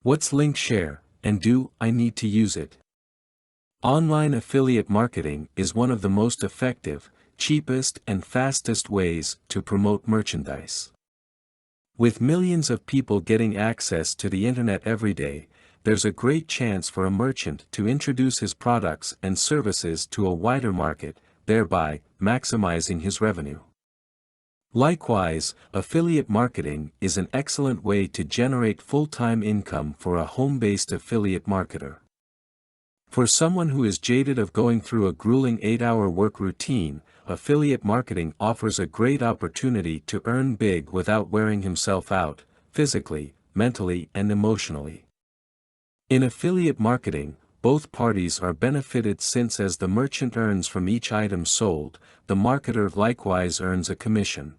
What's LinkShare, and do I need to use it? Online affiliate marketing is one of the most effective, cheapest and fastest ways to promote merchandise. With millions of people getting access to the internet every day, there's a great chance for a merchant to introduce his products and services to a wider market, thereby maximizing his revenue. Likewise, affiliate marketing is an excellent way to generate full-time income for a home-based affiliate marketer. For someone who is jaded of going through a grueling 8-hour work routine, affiliate marketing offers a great opportunity to earn big without wearing himself out, physically, mentally and emotionally. In affiliate marketing, both parties are benefited since as the merchant earns from each item sold, the marketer likewise earns a commission.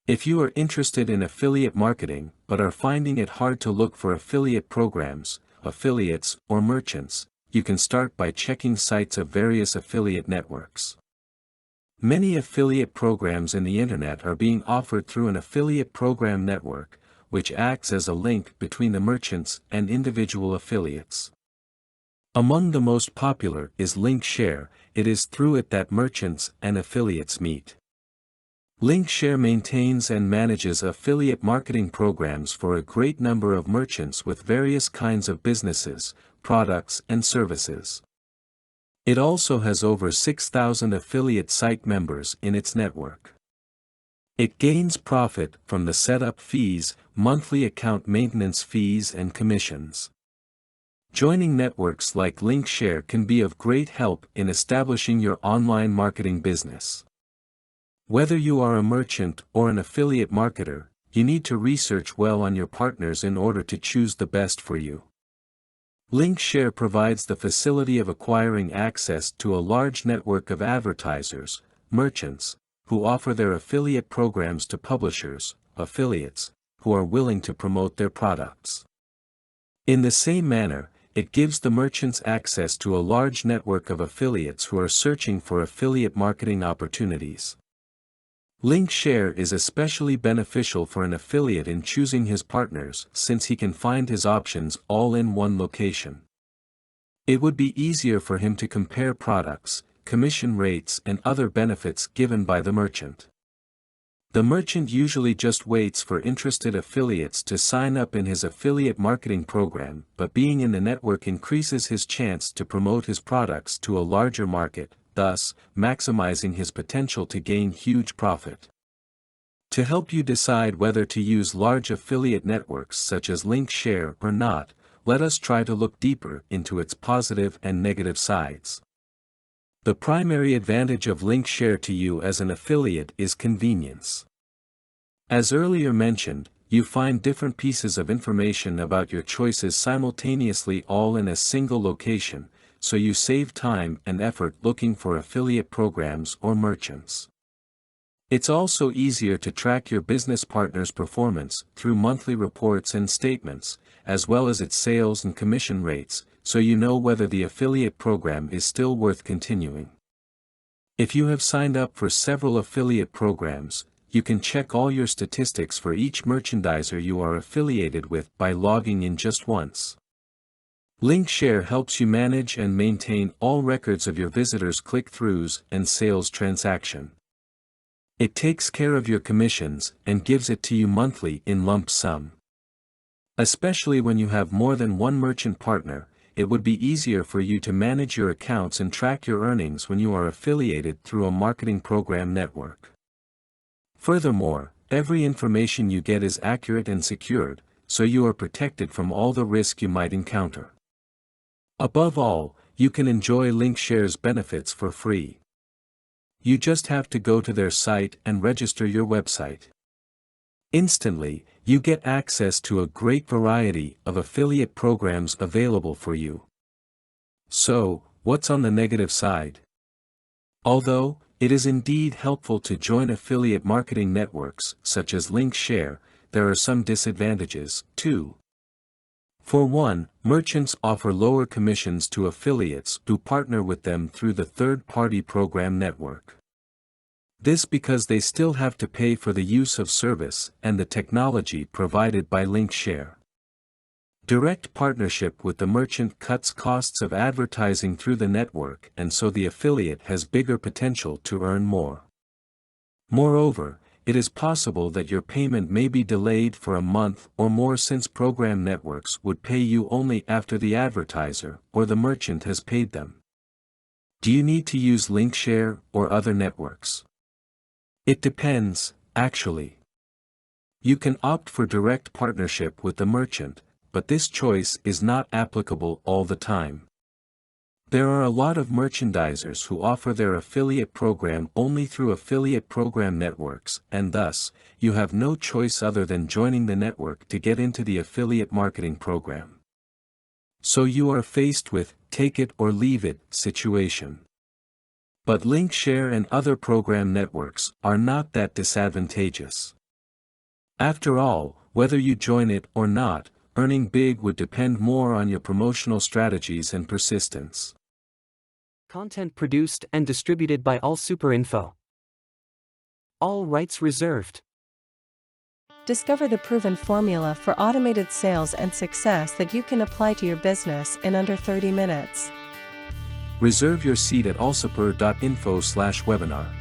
If you are interested in affiliate marketing but are finding it hard to look for affiliate programs, affiliates, or merchants, you can start by checking sites of various affiliate networks. Many affiliate programs in the internet are being offered through an affiliate program network, which acts as a link between the merchants and individual affiliates. Among the most popular is LinkShare. It is through it that merchants and affiliates meet. LinkShare maintains and manages affiliate marketing programs for a great number of merchants with various kinds of businesses, products and services. It also has over 6,000 affiliate site members in its network. It gains profit from the setup fees, monthly account maintenance fees and commissions. Joining networks like LinkShare can be of great help in establishing your online marketing business. Whether you are a merchant or an affiliate marketer, you need to research well on your partners in order to choose the best for you. LinkShare provides the facility of acquiring access to a large network of advertisers, merchants, who offer their affiliate programs to publishers, affiliates, who are willing to promote their products. In the same manner, it gives the merchants access to a large network of affiliates who are searching for affiliate marketing opportunities. LinkShare is especially beneficial for an affiliate in choosing his partners since he can find his options all in one location. It would be easier for him to compare products, commission rates and other benefits given by the merchant. The merchant usually just waits for interested affiliates to sign up in his affiliate marketing program, but being in the network increases his chance to promote his products to a larger market, thus maximizing his potential to gain huge profit. To help you decide whether to use large affiliate networks such as LinkShare or not, let us try to look deeper into its positive and negative sides. The primary advantage of LinkShare to you as an affiliate is convenience. As earlier mentioned, you find different pieces of information about your choices simultaneously all in a single location, so you save time and effort looking for affiliate programs or merchants. It's also easier to track your business partner's performance through monthly reports and statements, as well as its sales and commission rates, so you know whether the affiliate program is still worth continuing. If you have signed up for several affiliate programs, you can check all your statistics for each merchandiser you are affiliated with by logging in just once. LinkShare helps you manage and maintain all records of your visitors' click-throughs and sales transaction. It takes care of your commissions and gives it to you monthly in lump sum. Especially when you have more than one merchant partner, it would be easier for you to manage your accounts and track your earnings when you are affiliated through a marketing program network. Furthermore, every information you get is accurate and secured, so you are protected from all the risk you might encounter. Above all, you can enjoy LinkShare's benefits for free. You just have to go to their site and register your website. Instantly, you get access to a great variety of affiliate programs available for you. So, what's on the negative side? Although it is indeed helpful to join affiliate marketing networks such as LinkShare, there are some disadvantages, too. For one, merchants offer lower commissions to affiliates who partner with them through the third-party program network. This because they still have to pay for the use of service and the technology provided by LinkShare. Direct partnership with the merchant cuts costs of advertising through the network, and so the affiliate has bigger potential to earn more. Moreover, it is possible that your payment may be delayed for a month or more, since program networks would pay you only after the advertiser or the merchant has paid them. Do you need to use LinkShare or other networks? It depends, actually. You can opt for direct partnership with the merchant, but this choice is not applicable all the time. There are a lot of merchandisers who offer their affiliate program only through affiliate program networks, and thus, you have no choice other than joining the network to get into the affiliate marketing program. So you are faced with take it or leave it situation. But LinkShare and other program networks are not that disadvantageous. After all, whether you join it or not, earning big would depend more on your promotional strategies and persistence. Content produced and distributed by AllSuperInfo. All rights reserved. Discover the proven formula for automated sales and success that you can apply to your business in under 30 minutes. Reserve your seat at allsuper.info/webinar.